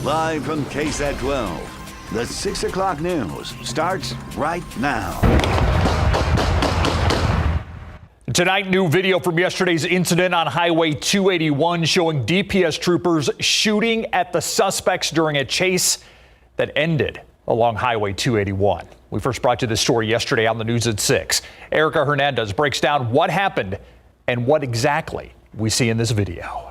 Live from KSAT 12, the 6 o'clock news starts right now. Tonight, new video from yesterday's incident on Highway 281 showing DPS troopers shooting at the suspects during a chase that ended along Highway 281. We first brought you this story yesterday on the news at 6. Erica Hernandez breaks down what happened and what exactly we see in this video.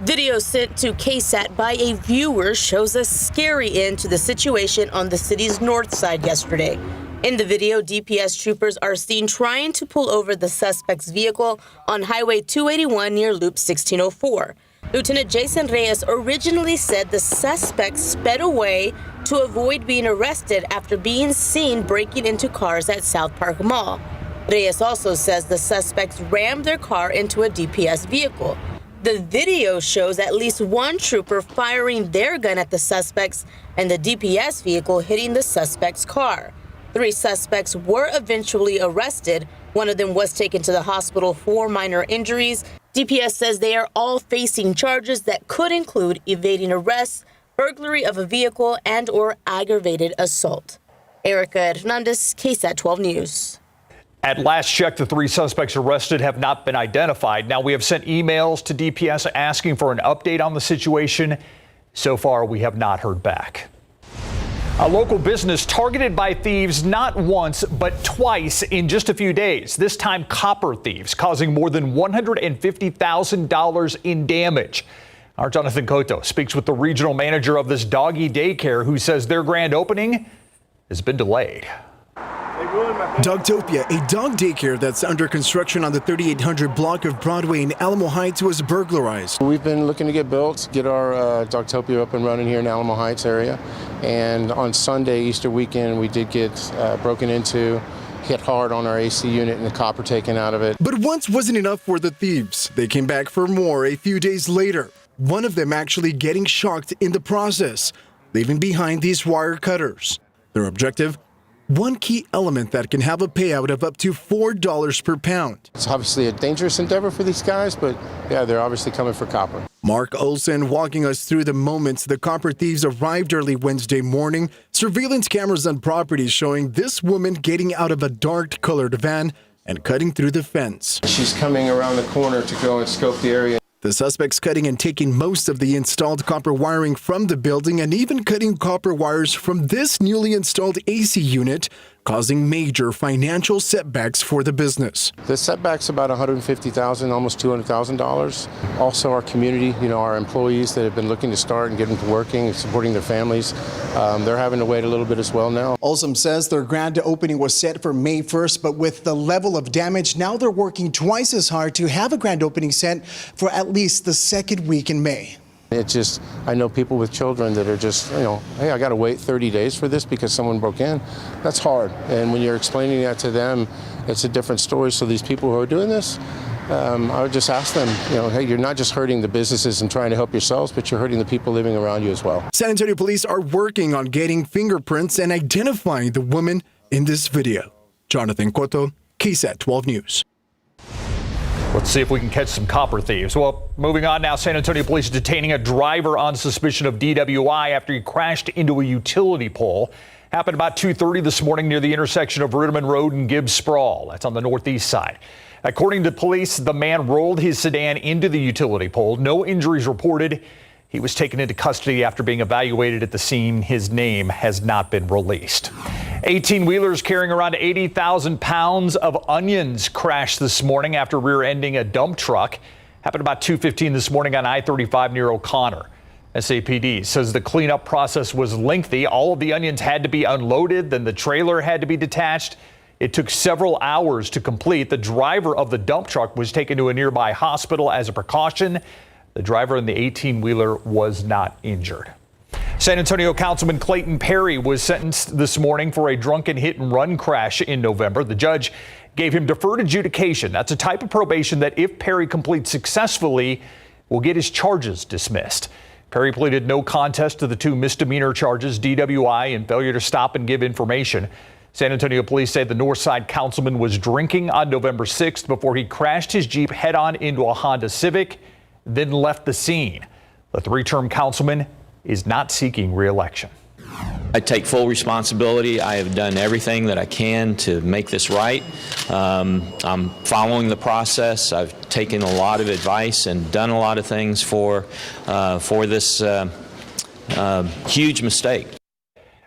Video sent to KSAT by a viewer shows a scary end to the situation on the city's north side yesterday. In the video, DPS troopers are seen trying to pull over the suspect's vehicle on Highway 281 near Loop 1604. Lieutenant Jason Reyes originally said the suspect sped away to avoid being arrested after being seen breaking into cars at South Park Mall. Reyes also says the suspects rammed their car into a DPS vehicle. The video shows at least one trooper firing their gun at the suspects and the DPS vehicle hitting the suspect's car. 3 suspects were eventually arrested. One of them was taken to the hospital for minor injuries. DPS says they are all facing charges that could include evading arrest, burglary of a vehicle, and/or aggravated assault. Erica Hernandez, KSAT 12 News. At last check, the 3 suspects arrested have not been identified. Now, we have sent emails to DPS asking for an update on the situation. So far, we have not heard back. A local business targeted by thieves not once, but twice in just a few days. This time, copper thieves, causing more than $150,000 in damage. Our Jonathan Cotto speaks with the regional manager of this doggy daycare, who says their grand opening has been delayed. Dogtopia, a dog daycare that's under construction on the 3800 block of Broadway in Alamo Heights, was burglarized. We've been looking to get built, get our Dogtopia up and running here in Alamo Heights area. And on Sunday, Easter weekend, we did get broken into, hit hard on our AC unit and the copper taken out of it. But once wasn't enough for the thieves. They came back for more a few days later. One of them actually getting shocked in the process, leaving behind these wire cutters. Their objective? One key element that can have a payout of up to $4 per pound. It's obviously a dangerous endeavor for these guys, but yeah, they're obviously coming for copper. Mark Olson walking us through the moments the copper thieves arrived early Wednesday morning. Surveillance cameras on property showing this woman getting out of a dark-colored van and cutting through the fence. She's coming around the corner to go and scope the area. The suspects cutting and taking most of the installed copper wiring from the building and even cutting copper wires from this newly installed AC unit, causing major financial setbacks for the business. The setback's about $150,000, almost $200,000. Also our community, our employees that have been looking to start and get into working and supporting their families, they're having to wait a little bit as well now. Olson says their grand opening was set for May 1st, but with the level of damage, now they're working twice as hard to have a grand opening set for at least the second week in May. I know people with children that are just, hey, I got to wait 30 days for this because someone broke in. That's hard. And when you're explaining that to them, it's a different story. So these people who are doing this, I would just ask them, hey, you're not just hurting the businesses and trying to help yourselves, but you're hurting the people living around you as well. San Antonio police are working on getting fingerprints and identifying the woman in this video. Jonathan Cotto, KSAT 12 News. Let's see if we can catch some copper thieves. Well, moving on now, San Antonio police detaining a driver on suspicion of DWI after he crashed into a utility pole. Happened about 2:30 this morning near the intersection of Ritterman Road and Gibbs Sprawl. That's on the northeast side. According to police, the man rolled his sedan into the utility pole. No injuries reported. He was taken into custody after being evaluated at the scene. His name has not been released. 18-wheelers carrying around 80,000 pounds of onions crashed this morning after rear-ending a dump truck. Happened about 2:15 this morning on I-35 near O'Connor. SAPD says the cleanup process was lengthy. All of the onions had to be unloaded, then the trailer had to be detached. It took several hours to complete. The driver of the dump truck was taken to a nearby hospital as a precaution. The driver in the 18-wheeler was not injured. San Antonio Councilman Clayton Perry was sentenced this morning for a drunken hit-and-run crash in November. The judge gave him deferred adjudication. That's a type of probation that, if Perry completes successfully, will get his charges dismissed. Perry pleaded no contest to the 2 misdemeanor charges, DWI and failure to stop and give information. San Antonio police say the Northside councilman was drinking on November 6th before he crashed his Jeep head-on into a Honda Civic, then left the scene. The three-term councilman is not seeking re-election. I take full responsibility. I have done everything that I can to make this right. I'm following the process. I've taken a lot of advice and done a lot of things for this huge mistake.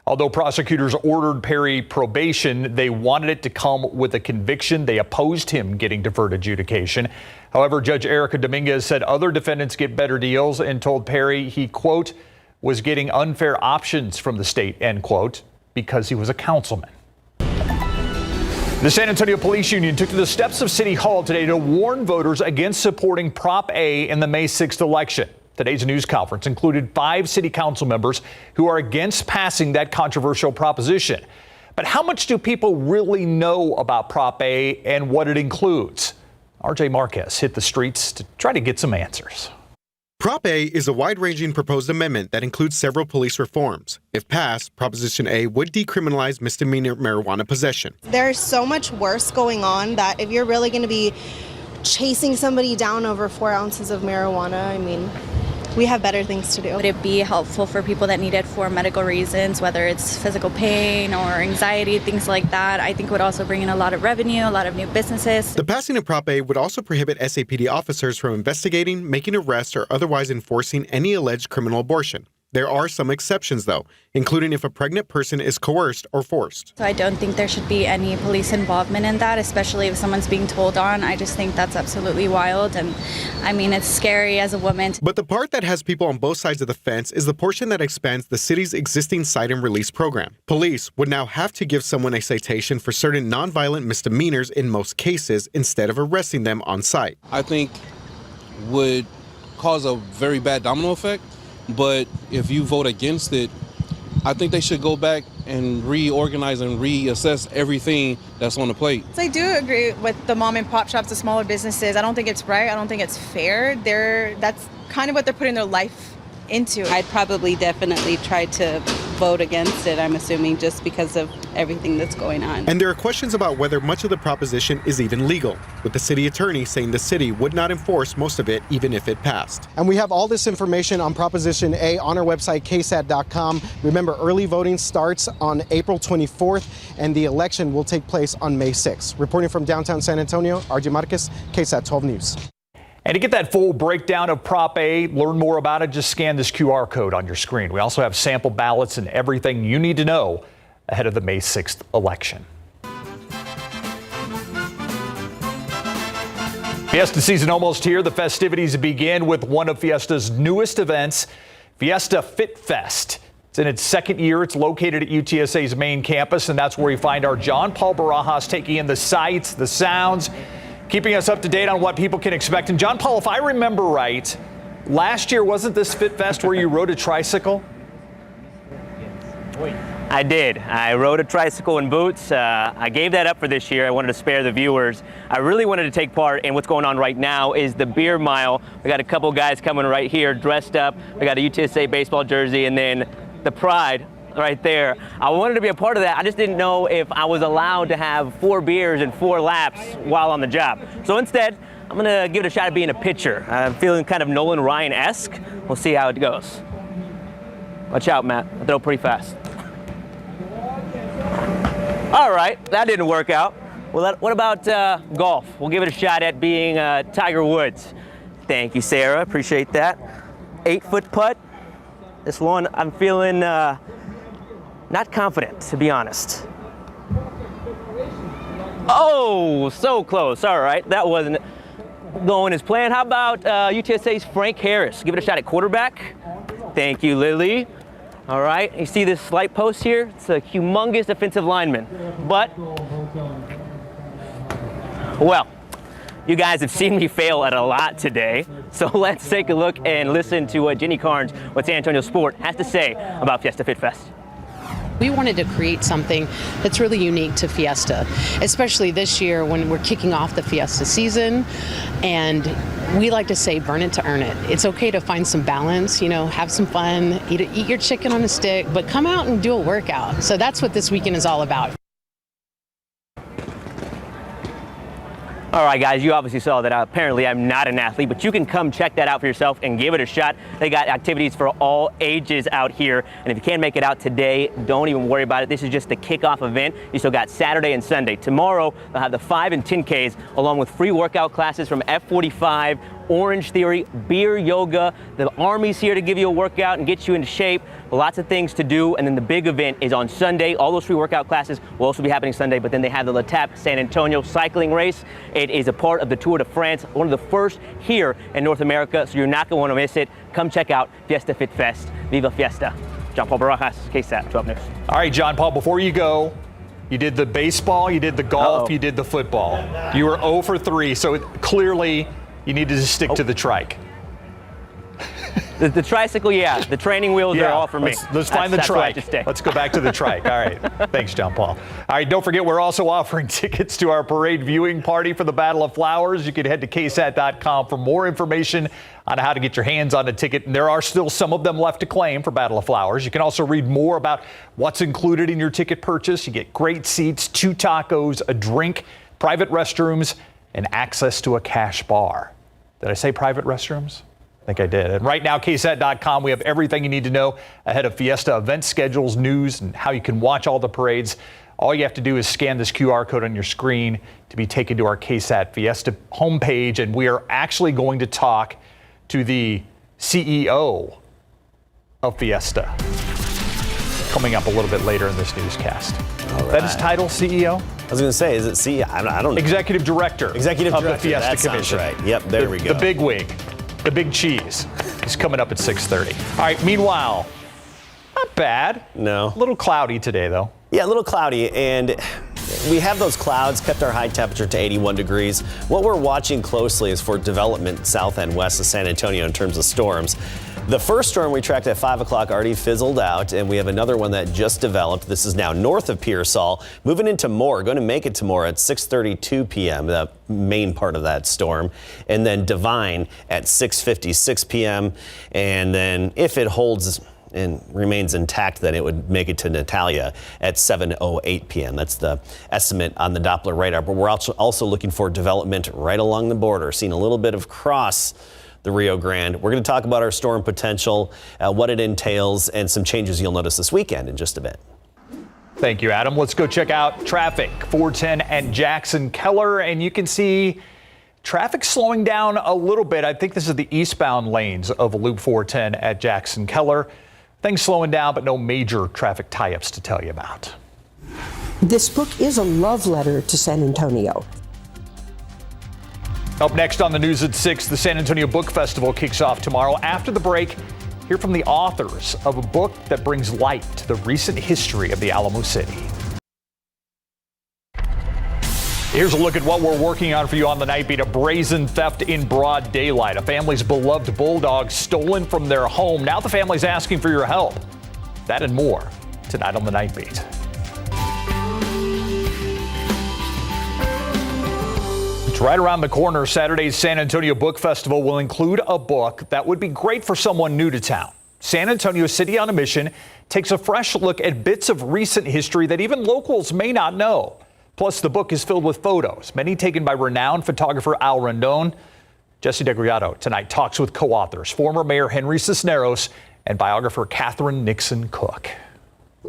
Although prosecutors ordered Perry probation, they wanted it to come with a conviction. They opposed him getting deferred adjudication. However, Judge Erica Dominguez said other defendants get better deals and told Perry he, quote, was getting unfair options from the state, end quote, because he was a councilman. The San Antonio Police Union took to the steps of City Hall today to warn voters against supporting Prop A in the May 6th election. Today's news conference included 5 city council members who are against passing that controversial proposition. But how much do people really know about Prop A and what it includes? RJ Marquez hit the streets to try to get some answers. Prop A is a wide-ranging proposed amendment that includes several police reforms. If passed, Proposition A would decriminalize misdemeanor marijuana possession. There's so much worse going on that if you're really going to be chasing somebody down over 4 ounces of marijuana, I mean, we have better things to do. Would it be helpful for people that need it for medical reasons, whether it's physical pain or anxiety, things like that? I think it would also bring in a lot of revenue, a lot of new businesses. The passing of Prop A would also prohibit SAPD officers from investigating, making arrests, or otherwise enforcing any alleged criminal abortion. There are some exceptions, though, including if a pregnant person is coerced or forced. So I don't think there should be any police involvement in that, especially if someone's being told on. I just think that's absolutely wild. And I mean, it's scary as a woman. But the part that has people on both sides of the fence is the portion that expands the city's existing cite and release program. Police would now have to give someone a citation for certain nonviolent misdemeanors in most cases instead of arresting them on site. I think would cause a very bad domino effect. But if you vote against it, I think they should go back and reorganize and reassess everything that's on the plate. I do agree with the mom and pop shops, the smaller businesses. I don't think it's right. I don't think it's fair. That's kind of what they're putting their life into. I'd probably definitely try to vote against it, I'm assuming, just because of everything that's going on. And there are questions about whether much of the proposition is even legal, with the city attorney saying the city would not enforce most of it even if it passed. And we have all this information on Proposition A on our website, KSAT.com. Remember, early voting starts on April 24th, and the election will take place on May 6th. Reporting from downtown San Antonio, RJ Marquez, KSAT 12 News. And to get that full breakdown of Prop A, learn more about it, just scan this QR code on your screen. We also have sample ballots and everything you need to know ahead of the May 6th election. Fiesta season almost here. The festivities begin with one of Fiesta's newest events, Fiesta Fit Fest. It's in its second year. It's located at UTSA's main campus, and that's where we find our John Paul Barajas taking in the sights, the sounds, keeping us up to date on what people can expect. And John Paul, if I remember right, last year, wasn't this Fit Fest where you rode a tricycle? I did. I rode a tricycle in boots. I gave that up for this year. I wanted to spare the viewers. I really wanted to take part in what's going on right now is the beer mile. We got a couple guys coming right here dressed up. We got a UTSA baseball jersey and then the Pride right there. I wanted to be a part of that. I just didn't know if I was allowed to have 4 beers and 4 laps while on the job. So instead, I'm gonna give it a shot at being a pitcher. I'm feeling kind of Nolan Ryan-esque. We'll see how it goes. Watch out, Matt. I throw pretty fast. All right, that didn't work out. Well, what about golf? We'll give it a shot at being Tiger Woods. Thank you, Sarah. Appreciate that. 8-foot putt. This one, I'm feeling not confident, to be honest. Oh, so close. All right, that wasn't going as planned. How about UTSA's Frank Harris? Give it a shot at quarterback. Thank you, Lily. All right, you see this slight post here? It's a humongous offensive lineman. But, well, you guys have seen me fail at a lot today. So let's take a look and listen to what Jenny Carnes with San Antonio Sport has to say about Fiesta Fit Fest. We wanted to create something that's really unique to Fiesta, especially this year when we're kicking off the Fiesta season. And we like to say, burn it to earn it. It's okay to find some balance, you know, have some fun, eat your chicken on a stick, but come out and do a workout. So that's what this weekend is all about. All right, guys, you obviously saw that apparently I'm not an athlete, but you can come check that out for yourself and give it a shot. They got activities for all ages out here. And if you can't make it out today, don't even worry about it. This is just the kickoff event. You still got Saturday and Sunday. Tomorrow, they'll have the 5 and 10Ks along with free workout classes from F45, Orange Theory, beer yoga. The Army's here to give you a workout and get you into shape. Lots of things to do. And then the big event is on Sunday. All those free workout classes will also be happening Sunday, but then they have the Le Tap San Antonio cycling race. It is a part of the Tour de France, one of the first here in North America, so you're not going to want to miss it. Come check out Fiesta Fit Fest. Viva Fiesta. John Paul Barajas, KSAT 12 News. All right, John Paul, before you go, you did the baseball, you did the golf, you did the football. You were 0 for 3, so clearly you needed to stick to the trike. The tricycle, yeah. The training wheels are all for me. Let's find the trike. Let's go back to the trike. All right. Thanks, John Paul. All right, don't forget, we're also offering tickets to our parade viewing party for the Battle of Flowers. You can head to KSAT.com for more information on how to get your hands on a ticket. And there are still some of them left to claim for Battle of Flowers. You can also read more about what's included in your ticket purchase. You get great seats, 2 tacos, a drink, private restrooms, and access to a cash bar. Did I say private restrooms? I think I did. And right now, KSAT.com, we have everything you need to know ahead of Fiesta event schedules, news, and how you can watch all the parades. All you have to do is scan this QR code on your screen to be taken to our KSAT Fiesta homepage. And we are actually going to talk to the CEO of Fiesta coming up a little bit later in this newscast. All right. That is title CEO? I was going to say, is it CEO? I don't know. Executive Director. Of the Fiesta that Commission. Sounds right. Yep, there we go. The big wig. The big cheese is coming up at 6:30. All right, meanwhile, not bad. No. A little cloudy today, though. Yeah, a little cloudy, and we have those clouds, kept our high temperature to 81 degrees. What we're watching closely is for development south and west of San Antonio in terms of storms. The first storm we tracked at 5 o'clock already fizzled out, and we have another one that just developed. This is now north of Pearsall, moving into Moore, going to make it to Moore at 6:32 p.m., the main part of that storm, and then Divine at 6:56 p.m., and then if it holds and remains intact, then it would make it to Natalia at 7:08 p.m. That's the estimate on the Doppler radar, but we're also looking for development right along the border, seeing a little bit of cross the Rio Grande. We're going to talk about our storm potential, what it entails, and some changes you'll notice this weekend in just a bit. Thank you, Adam. Let's go check out traffic, 410 and Jackson Keller, and you can see traffic slowing down a little bit. I think this is the eastbound lanes of Loop 410 at Jackson Keller. Things slowing down, but no major traffic tie-ups to tell you about. This book is a love letter to San Antonio. Up next on the news at 6, the San Antonio Book Festival kicks off tomorrow. After the break, hear from the authors of a book that brings light to the recent history of the Alamo City. Here's a look at what we're working on for you on the Nightbeat. A brazen theft in broad daylight. A family's beloved bulldog stolen from their home. Now the family's asking for your help. That and more tonight on the Nightbeat. It's right around the corner. Saturday's San Antonio Book Festival will include a book that would be great for someone new to town. San Antonio City on a Mission takes a fresh look at bits of recent history that even locals may not know. Plus, the book is filled with photos, many taken by renowned photographer Al Rendon. Jesse DeGriato tonight talks with co-authors, former Mayor Henry Cisneros and biographer Catherine Nixon Cook.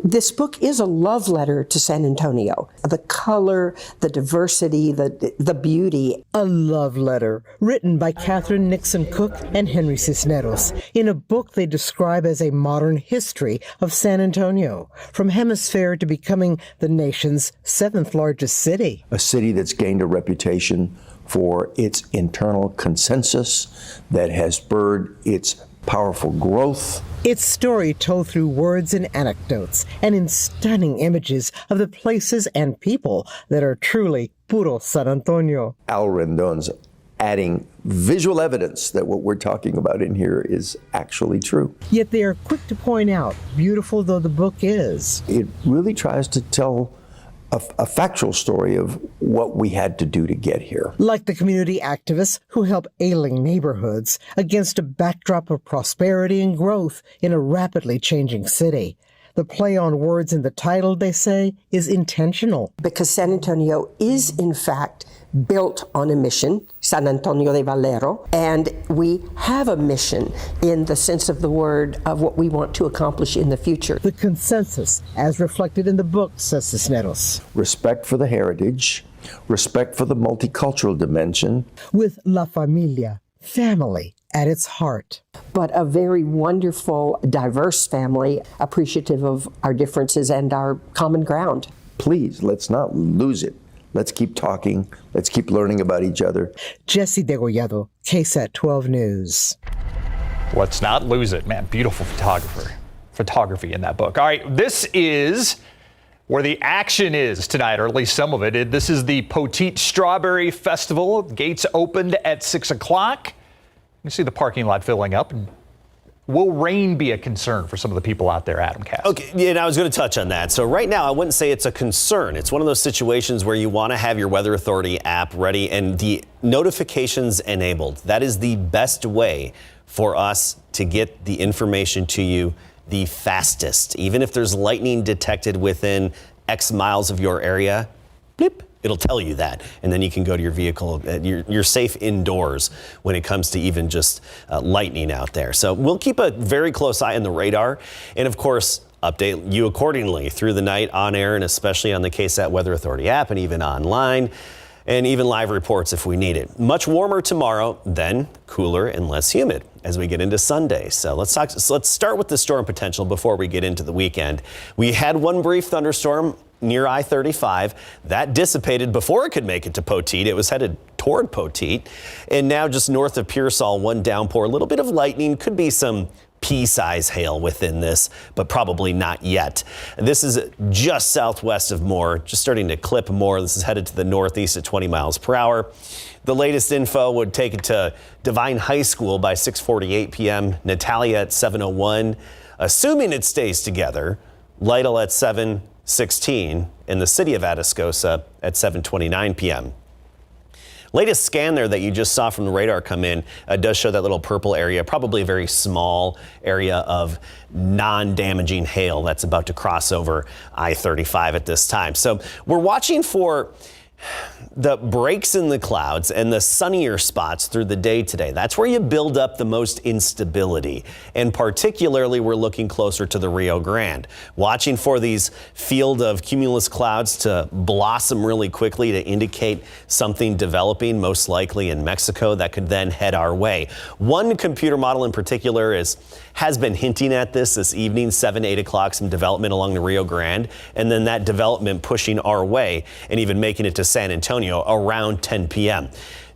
This book is a love letter to San Antonio. The color, the diversity, the beauty. A love letter written by Catherine Nixon Cook and Henry Cisneros in a book they describe as a modern history of San Antonio, from hemisphere to becoming the nation's 7th largest city. A city that's gained a reputation for its internal consensus, that has spurred its powerful growth. Its story told through words and anecdotes and in stunning images of the places and people that are truly puro San Antonio. Al Rendon's adding visual evidence that what we're talking about in here is actually true. Yet they are quick to point out, beautiful though the book is, it really tries to tell a factual story of what we had to do to get here. Like the community activists who help ailing neighborhoods against a backdrop of prosperity and growth in a rapidly changing city. The play on words in the title, they say, is intentional. Because San Antonio is, in fact, built on a mission, San Antonio de Valero, and we have a mission in the sense of the word of what we want to accomplish in the future. The consensus, as reflected in the book, says Cisneros. Respect for the heritage, respect for the multicultural dimension. With La Familia, family, at its heart. But a very wonderful, diverse family, appreciative of our differences and our common ground. Please, let's not lose it. Let's keep talking. Let's keep learning about each other. Jesse Degollado, KSAT 12 News. Let's not lose it, man. Beautiful photography in that book. All right, this is where the action is tonight, or at least some of it. This is the Poteet Strawberry Festival. Gates opened at 6 o'clock. You see the parking lot filling up. And will rain be a concern for some of the people out there, Adam Cass? Okay, yeah, and I was going to touch on that. So right now, I wouldn't say it's a concern. It's one of those situations where you want to have your Weather Authority app ready and the notifications enabled. That is the best way for us to get the information to you the fastest. Even if there's lightning detected within X miles of your area, blip, it'll tell you that. And then you can go to your vehicle. You're safe indoors when it comes to even just lightning out there. So we'll keep a very close eye on the radar. And of course, update you accordingly through the night on air and especially on the KSAT Weather Authority app and even online. And even live reports if we need it. Much warmer tomorrow, then cooler and less humid as we get into Sunday. So let's start with the storm potential before we get into the weekend. We had one brief thunderstorm near I-35 that dissipated before it could make it to Poteet. It was headed toward Poteet, and now just north of Pearsall, one downpour, a little bit of lightning, could be some pea-size hail within this, but probably not yet. This is just southwest of Moore, just starting to clip Moore. This is headed to the northeast at 20 miles per hour. The latest info would take it to Divine High School by 6:48 p.m., Natalia at 7:01. Assuming it stays together, Lytle at 7:16, and the city of Atascosa at 7:29 p.m. Latest scan there that you just saw from the radar come in does show that little purple area, probably a very small area of non-damaging hail that's about to cross over I-35 at this time. So we're watching for the breaks in the clouds and the sunnier spots through the day today. That's where you build up the most instability. And particularly, we're looking closer to the Rio Grande. Watching for these field of cumulus clouds to blossom really quickly to indicate something developing, most likely in Mexico, that could then head our way. One computer model in particular has been hinting at this evening, 7, 8 o'clock, some development along the Rio Grande, and then that development pushing our way and even making it to San Antonio around 10 p.m.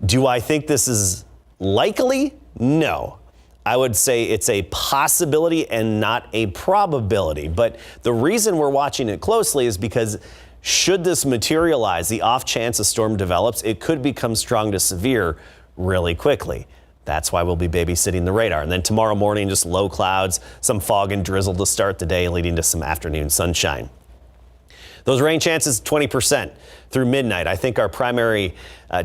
Do I think this is likely? No. I would say it's a possibility and not a probability. But the reason we're watching it closely is because should this materialize, the off chance a storm develops, it could become strong to severe really quickly. That's why we'll be babysitting the radar. And then tomorrow morning, just low clouds, some fog and drizzle to start the day, leading to some afternoon sunshine. Those rain chances, 20% through midnight. I think our primary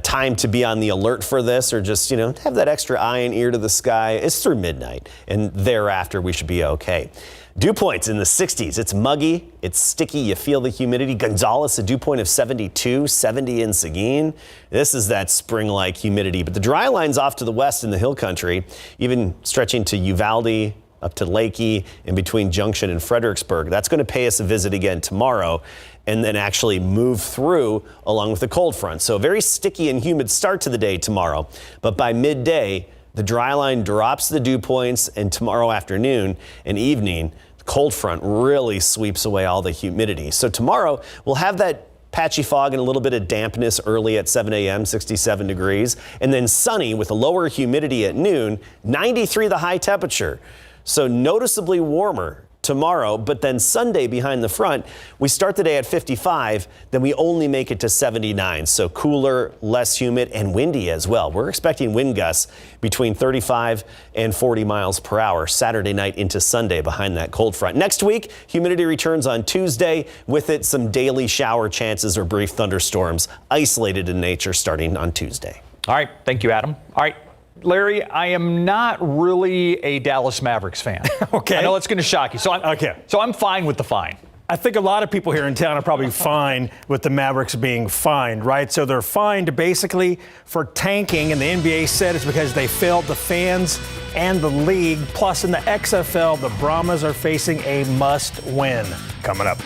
time to be on the alert for this, or just, have that extra eye and ear to the sky, is through midnight. And thereafter, we should be okay. Dew points in the 60s. It's muggy. It's sticky. You feel the humidity. Gonzales, a dew point of 72, 70 in Seguin. This is that spring-like humidity. But the dry line's off to the west in the hill country, even stretching to Uvalde, up to Lakey, in between Junction and Fredericksburg. That's going to pay us a visit again tomorrow, and then actually move through along with the cold front. So a very sticky and humid start to the day tomorrow. But by midday, the dry line drops the dew points, and tomorrow afternoon and evening, the cold front really sweeps away all the humidity. So tomorrow, we'll have that patchy fog and a little bit of dampness early at 7 a.m., 67 degrees, and then sunny with a lower humidity at noon, 93 the high temperature. So noticeably warmer tomorrow, but then Sunday behind the front, we start the day at 55, then we only make it to 79. So cooler, less humid, and windy as well. We're expecting wind gusts between 35 and 40 miles per hour Saturday night into Sunday behind that cold front. Next week, humidity returns on Tuesday. With it, some daily shower chances or brief thunderstorms, isolated in nature, starting on Tuesday. All right. Thank you, Adam. All right. Larry, I am not really a Dallas Mavericks fan. Okay. I know it's going to shock you. So I'm fine with the fine. I think a lot of people here in town are probably fine with the Mavericks being fined, right? So they're fined basically for tanking, and the NBA said it's because they failed the fans and the league. Plus, in the XFL, the Brahmas are facing a must-win coming up.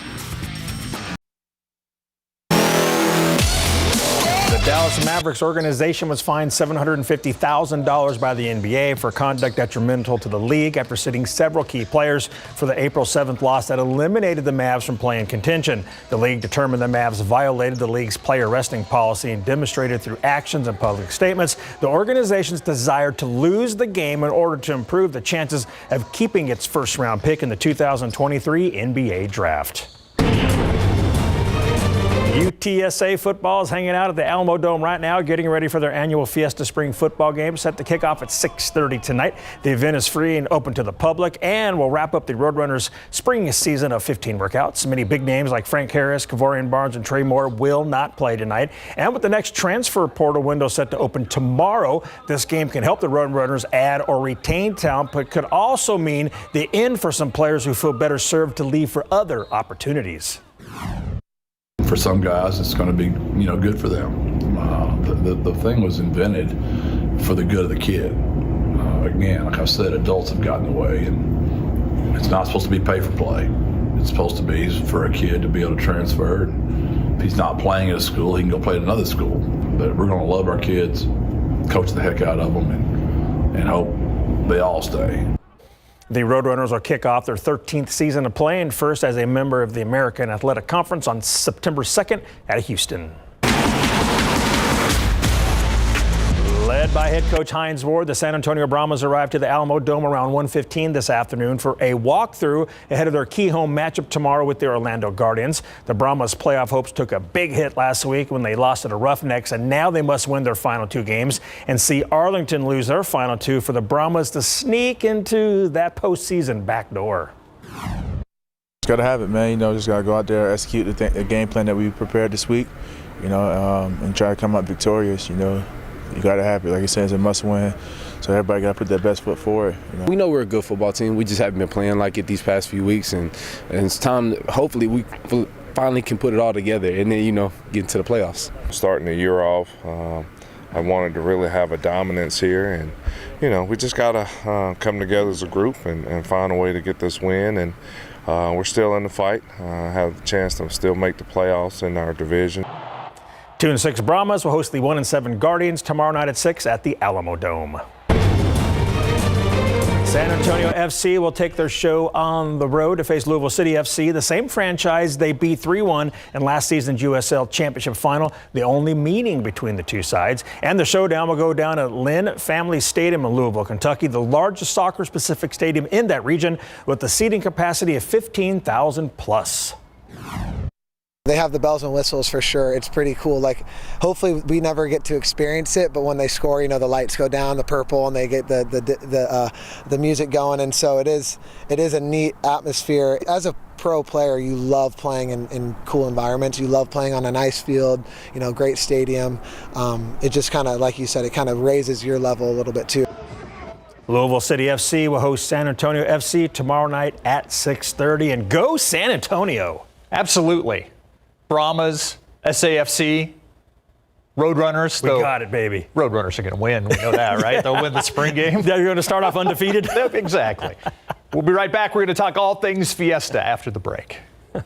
The Dallas Mavericks organization was fined $750,000 by the NBA for conduct detrimental to the league after sitting several key players for the April 7th loss that eliminated the Mavs from playing contention. The league determined the Mavs violated the league's player resting policy and demonstrated through actions and public statements the organization's desire to lose the game in order to improve the chances of keeping its first-round pick in the 2023 NBA draft. UTSA football is hanging out at the Alamo Dome right now, getting ready for their annual Fiesta Spring football game, set to kick off at 6:30 tonight. The event is free and open to the public and will wrap up the Roadrunners' spring season of 15 workouts. Many big names like Frank Harris, Kavorian Barnes, and Trey Moore will not play tonight. And with the next transfer portal window set to open tomorrow, this game can help the Roadrunners add or retain talent, but could also mean the end for some players who feel better served to leave for other opportunities. For some guys, it's going to be, good for them. The thing was invented for the good of the kid. Again, like I said, adults have gotten away, and it's not supposed to be pay for play. It's supposed to be for a kid to be able to transfer. If he's not playing at a school, he can go play at another school. But we're going to love our kids, coach the heck out of them, and hope they all stay. The Roadrunners will kick off their 13th season of playing, first as a member of the American Athletic Conference on September 2nd at Houston. Led by head coach Hines Ward, the San Antonio Brahmas arrived to the Alamo Dome around 1:15 this afternoon for a walkthrough ahead of their key home matchup tomorrow with the Orlando Guardians. The Brahmas' playoff hopes took a big hit last week when they lost to the Roughnecks, and now they must win their final two games and see Arlington lose their final two for the Brahmas to sneak into that postseason back door. Just got to have it, man. Just got to go out there, execute the game plan that we prepared this week, and try to come out victorious, You got to have it. Like I said, it's a must-win, so everybody got to put their best foot forward. We know we're a good football team. We just haven't been playing like it these past few weeks, and it's time. Hopefully, we finally can put it all together and then, get into the playoffs. Starting the year off, I wanted to really have a dominance here, and we just got to come together as a group and find a way to get this win. And we're still in the fight. Have a chance to still make the playoffs in our division. 2-6 Brahmas will host the 1-7 Guardians tomorrow night at 6 at the Alamo Dome. San Antonio FC will take their show on the road to face Louisville City FC, the same franchise they beat 3-1 in last season's USL Championship final, the only meeting between the two sides. And the showdown will go down at Lynn Family Stadium in Louisville, Kentucky, the largest soccer-specific stadium in that region with a seating capacity of 15,000 plus. They have the bells and whistles for sure. It's pretty cool. Hopefully we never get to experience it, but when they score, the lights go down, the purple, and they get the music going, and so it is a neat atmosphere. As a pro player, you love playing in cool environments. You love playing on a nice field, great stadium. It just kind of, like you said, it kind of raises your level a little bit too. Louisville City FC will host San Antonio FC tomorrow night at 6:30, and go San Antonio. Absolutely. Brahmas, SAFC, Roadrunners. We got it, baby. Roadrunners are going to win. We know that, right? They'll win the spring game. They're going to start off undefeated? Exactly. We'll be right back. We're going to talk all things Fiesta after the break. All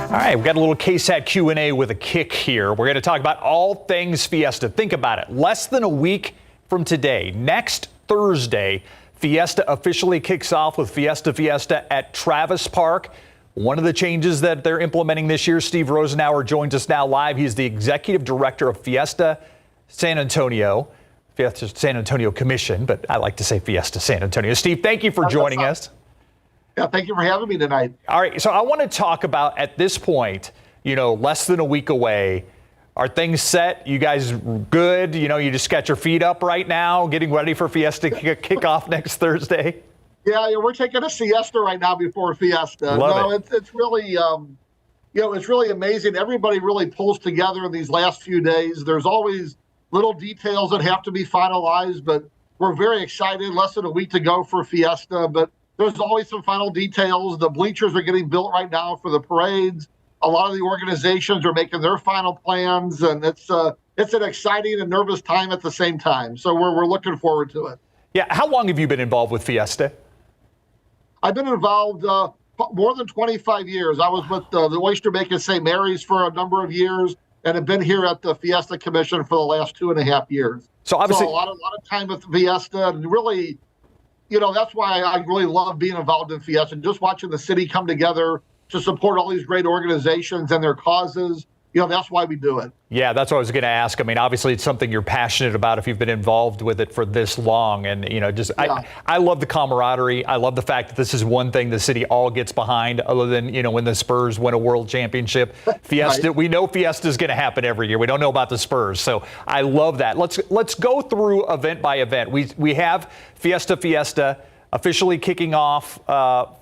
right, we've got a little KSAT Q&A with a kick here. We're going to talk about all things Fiesta. Think about it. Less than a week from today, next Thursday, Fiesta officially kicks off with Fiesta at Travis Park. One of the changes that they're implementing this year, Steve Rosenauer joins us now live. He's the executive director of Fiesta San Antonio Commission, but I like to say Fiesta San Antonio. Steve, thank you for joining us. Yeah, thank you for having me tonight. All right, so I want to talk about, at this point, less than a week away, are things set? You guys good? You just got your feet up right now, getting ready for Fiesta kick off next Thursday? Yeah, we're taking a siesta right now before Fiesta. Love it. It's really, It's really amazing. Everybody really pulls together in these last few days. There's always little details that have to be finalized, but we're very excited. Less than a week to go for Fiesta, but there's always some final details. The bleachers are getting built right now for the parades. A lot of the organizations are making their final plans, and it's an exciting and nervous time at the same time. So we're looking forward to it. Yeah. How long have you been involved with Fiesta? I've been involved more than 25 years. I was with the Oyster Making St. Mary's for a number of years, and have been here at the Fiesta Commission for the last 2.5 years. So obviously, a lot of time with Fiesta, and really, that's why I really love being involved in Fiesta and just watching the city come together to support all these great organizations and their causes. That's why we do it. Yeah, that's what I was going to ask. I mean, obviously, it's something you're passionate about if you've been involved with it for this long. And, I love the camaraderie. I love the fact that this is one thing the city all gets behind, other than, when the Spurs win a world championship. Fiesta, right. We know Fiesta is going to happen every year. We don't know about the Spurs. So I love that. Let's go through event by event. We have Fiesta officially kicking off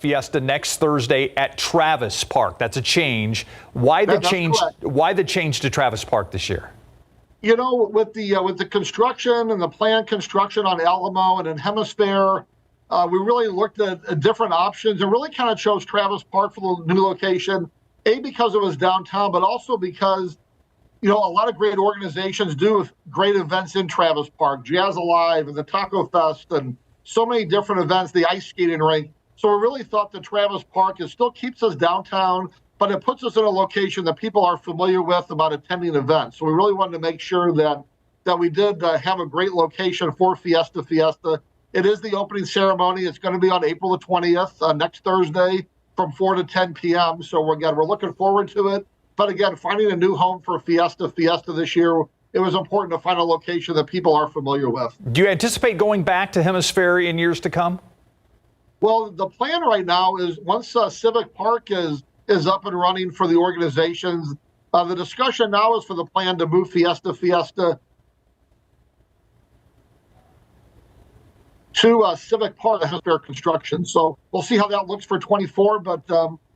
Fiesta next Thursday at Travis Park. That's a change. Why the change? Correct. Why the change to Travis Park this year? With the construction and the planned construction on Alamo and in Hemisphere, we really looked at different options and really kind of chose Travis Park for the new location. Because it was downtown, but also because a lot of great organizations do great events in Travis Park, Jazz Alive and the Taco Fest and so many different events, the ice skating rink. So we really thought that Travis Park still keeps us downtown, but it puts us in a location that people are familiar with about attending events. So we really wanted to make sure that we did have a great location for Fiesta. It is the opening ceremony. It's going to be on April the 20th, next Thursday from 4 to 10 p.m. So we're looking forward to it. But again, finding a new home for Fiesta this year, it was important to find a location that people are familiar with. Do you anticipate going back to Hemisphere in years to come? Well, the plan right now is once Civic Park is up and running for the organizations, the discussion now is for the plan to move Fiesta to Civic Park, Hemisphere construction. So we'll see how that looks for 24, but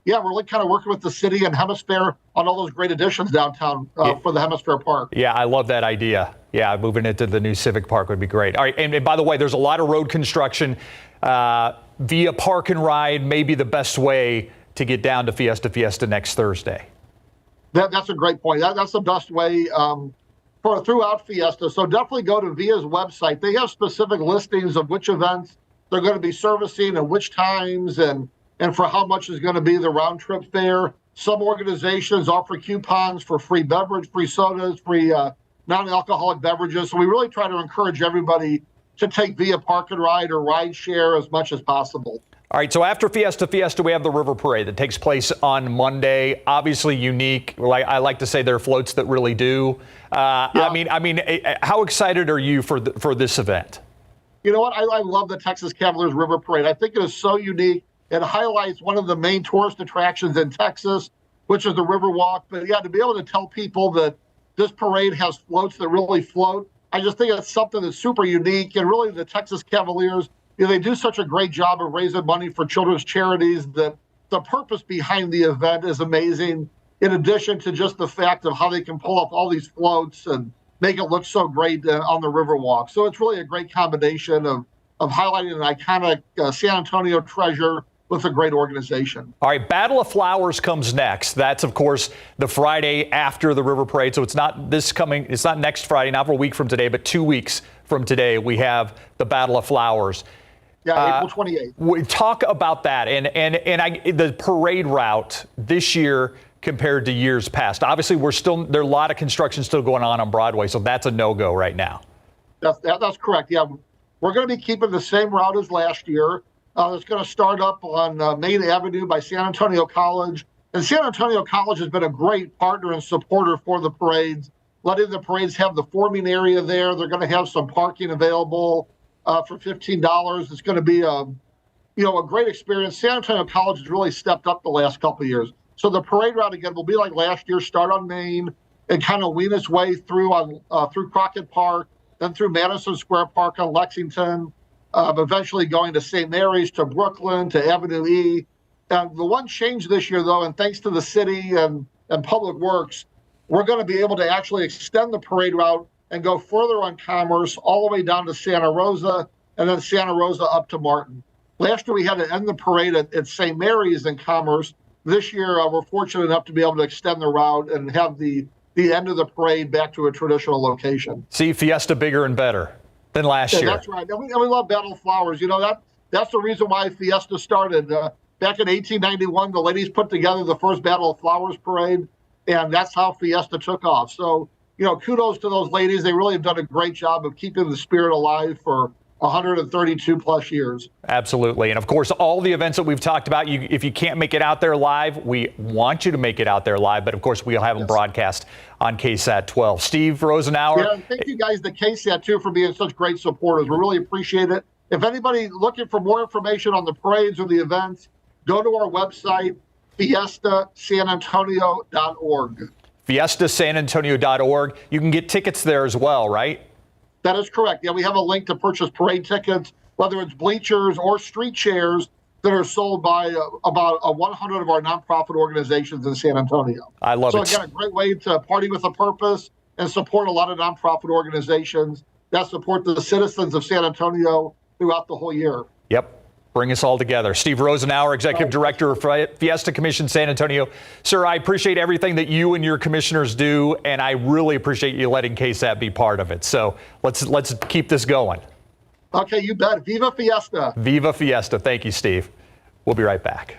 we're really kind of working with the city and Hemisphere on all those great additions downtown for the Hemisphere Park. Yeah, I love that idea. Yeah, moving it to the new Civic Park would be great. All right, and by the way, there's a lot of road construction. Via Park and Ride may be the best way to get down to Fiesta next Thursday. That's a great point. That's the best way throughout Fiesta. So definitely go to VIA's website. They have specific listings of which events they're going to be servicing and which times and for how much is going to be the round trip fare. Some organizations offer coupons for free beverage, free sodas, free non-alcoholic beverages. So we really try to encourage everybody to take Via Park and Ride or Ride Share as much as possible. All right, so after Fiesta, we have the River Parade that takes place on Monday. Obviously unique. I like to say there are floats that really do. I mean, how excited are you for this event? You know what? I love the Texas Cavaliers River Parade. I think it is so unique. It highlights one of the main tourist attractions in Texas, which is the River Walk. But to be able to tell people that this parade has floats that really float, I just think it's something that's super unique. And really the Texas Cavaliers, they do such a great job of raising money for children's charities that the purpose behind the event is amazing, in addition to just the fact of how they can pull up all these floats and make it look so great on the River Walk. So it's really a great combination of highlighting an iconic San Antonio treasure with a great organization. All right, Battle of Flowers comes next. That's, of course, the Friday after the River Parade. So it's not next Friday, not for a week from today, but 2 weeks from today, we have the Battle of Flowers. Yeah, April 28th. We talk about that and the parade route this year compared to years past. Obviously, there are a lot of construction still going on Broadway, so that's a no-go right now. That's correct. Yeah, we're going to be keeping the same route as last year. It's going to start up on Main Avenue by San Antonio College. And San Antonio College has been a great partner and supporter for the parades, letting the parades have the forming area there. They're going to have some parking available for $15. It's going to be a great experience. San Antonio College has really stepped up the last couple of years. So the parade route, again, will be like last year, start on Main and kind of wean its way through Crockett Park, then through Madison Square Park on Lexington, eventually going to St. Mary's, to Brooklyn, to Avenue E, And the one change this year, though, and thanks to the city and Public Works, we're going to be able to actually extend the parade route and go further on Commerce all the way down to Santa Rosa and then Santa Rosa up to Martin. Last year, we had to end the parade at St. Mary's in Commerce. This year, we're fortunate enough to be able to extend the route and have the end of the parade back to a traditional location. See Fiesta bigger and better than last year. That's right. And we love Battle of Flowers. You know, that's the reason why Fiesta started. Back in 1891, the ladies put together the first Battle of Flowers parade, and that's how Fiesta took off. So, you know, kudos to those ladies. They really have done a great job of keeping the spirit alive for 132 plus years. Absolutely. And of course, all the events that we've talked about, if you can't make it out there live, we want you to make it out there live. But of course, we'll have them broadcast on KSAT 12. Steve Rosenauer. Yeah, and thank you guys to KSAT, too, for being such great supporters. We really appreciate it. If anybody looking for more information on the parades or the events, go to our website, fiestasanantonio.org. fiestasanantonio.org. You can get tickets there as well, right? That is correct. Yeah, we have a link to purchase parade tickets, whether it's bleachers or street chairs that are sold by about 100 of our nonprofit organizations in San Antonio. I love it. So again, a great way to party with a purpose and support a lot of nonprofit organizations that support the citizens of San Antonio throughout the whole year. Yep. Bring us all together. Steve Rosenauer, Executive Director of Fiesta Commission San Antonio. Sir, I appreciate everything that you and your commissioners do, and I really appreciate you letting KSAT be part of it. So let's keep this going. Okay, you bet. Viva Fiesta. Viva Fiesta. Thank you, Steve. We'll be right back.